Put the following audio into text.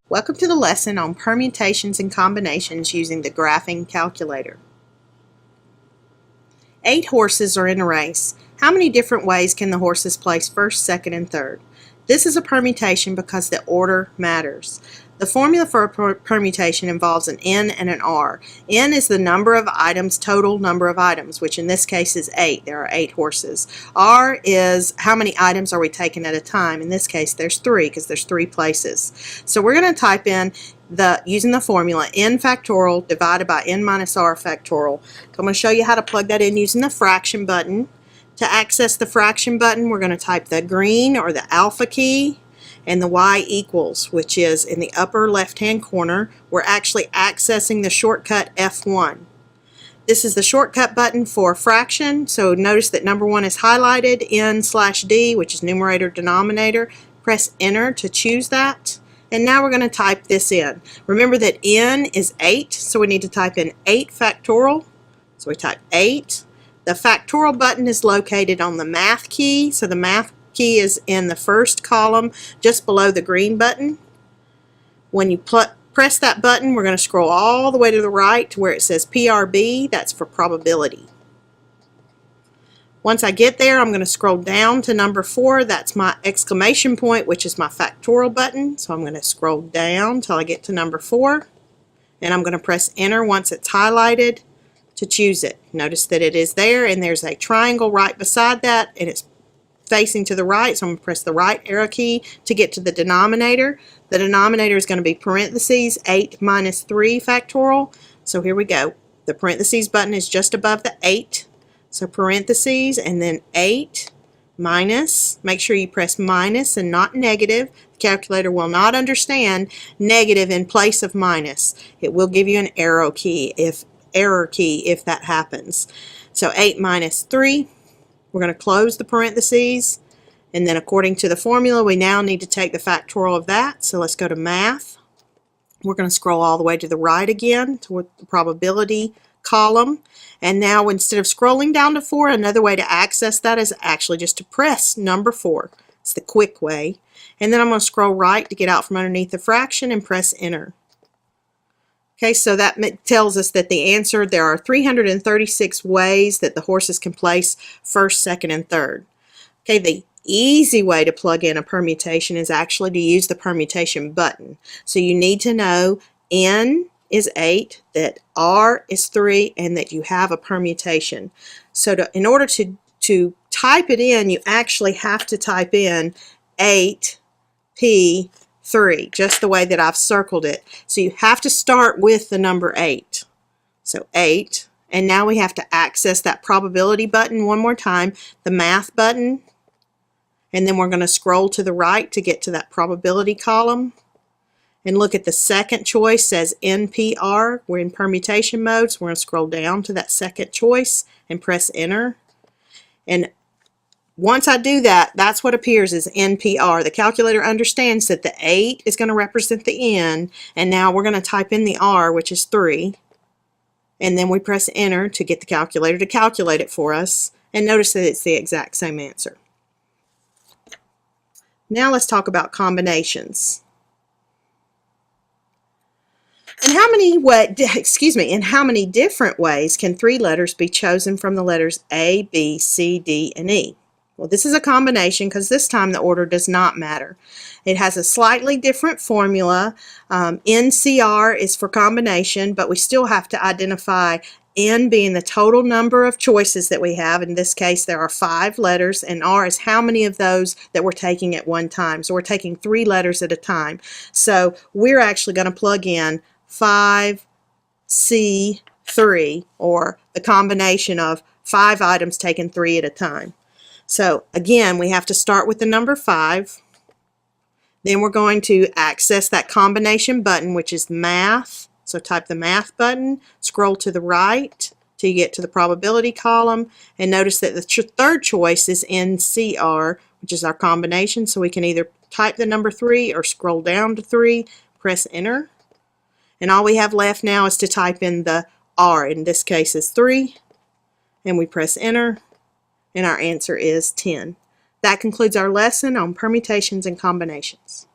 Welcome to the lesson on permutations and combinations using the graphing calculator. 8 horses are in a race. How many different ways can the horses place first, second, and third? This is a permutation because the order matters. The formula for a permutation involves an N and an R. N is the number of items, total number of items, which in this case is 8. There are 8 horses. R is how many items are we taking at a time. In this case, there's 3 because there's 3 places. So we're going to type in using the formula n factorial divided by n minus r factorial. So I'm going to show you how to plug that in using the fraction button. To access the fraction button, we're going to type the green or the alpha key and the y equals, which is in the upper left hand corner. We're actually accessing the shortcut F1. This is the shortcut button for fraction, so notice that number 1 is highlighted, n/d, which is numerator denominator. Press enter to choose that. And now we're going to type this in. Remember that n is 8, so we need to type in 8 factorial. So we type 8. The factorial button is located on the math key, so the math key is in the first column just below the green button. When you press that button, we're going to scroll all the way to the right to where it says PRB, that's for probability. Once I get there, I'm going to scroll down to number 4. That's my exclamation point, which is my factorial button. So I'm going to scroll down until I get to number 4. And I'm going to press enter once it's highlighted to choose it. Notice that it is there, and there's a triangle right beside that, and it's facing to the right. So I'm going to press the right arrow key to get to the denominator. The denominator is going to be parentheses 8 minus 3 factorial. So here we go. The parentheses button is just above the 8. So parentheses and then 8 minus, make sure you press minus and not negative. The calculator will not understand negative in place of minus. It will give you an error key if that happens. So 8 minus 3, we're going to close the parentheses, and then according to the formula we now need to take the factorial of that. So let's go to math. We're going to scroll all the way to the right again to the probability column, and now instead of scrolling down to 4, another way to access that is actually just to press number 4. It's the quick way. And then I'm going to scroll right to get out from underneath the fraction and press enter. Okay, so that tells us that the answer, there are 336 ways that the horses can place first, second, and third. Okay, the easy way to plug in a permutation is actually to use the permutation button. So you need to know n is 8, that r is 3, and that you have a permutation. So in order to type it in, you actually have to type in 8p3, just the way that I've circled it. So you have to start with the number 8. So 8, and now we have to access that probability button one more time, the math button, and then we're going to scroll to the right to get to that probability column. And look at the second choice, says NPR. We're in permutation mode, so we're going to scroll down to that second choice and press enter. And once I do that, that's what appears as NPR. The calculator understands that the 8 is going to represent the N, and now we're going to type in the R, which is 3. And then we press enter to get the calculator to calculate it for us. And notice that it's the exact same answer. Now let's talk about combinations. In how many different ways can 3 letters be chosen from the letters A, B, C, D, and E? Well, this is a combination because this time the order does not matter. It has a slightly different formula. NCR is for combination, but we still have to identify N being the total number of choices that we have. In this case, there are 5 letters, and R is how many of those that we're taking at one time. So we're taking 3 letters at a time. So we're actually going to plug in 5C3, or the combination of 5 items taken 3 at a time. So again, we have to start with the number 5. Then we're going to access that combination button, which is math. So type the math button, scroll to the right till you get to the probability column, and notice that the third choice is NCR, which is our combination. So we can either type the number 3 or scroll down to 3, press enter. And all we have left now is to type in the R. In this case is 3, and we press enter, and our answer is 10. That concludes our lesson on permutations and combinations.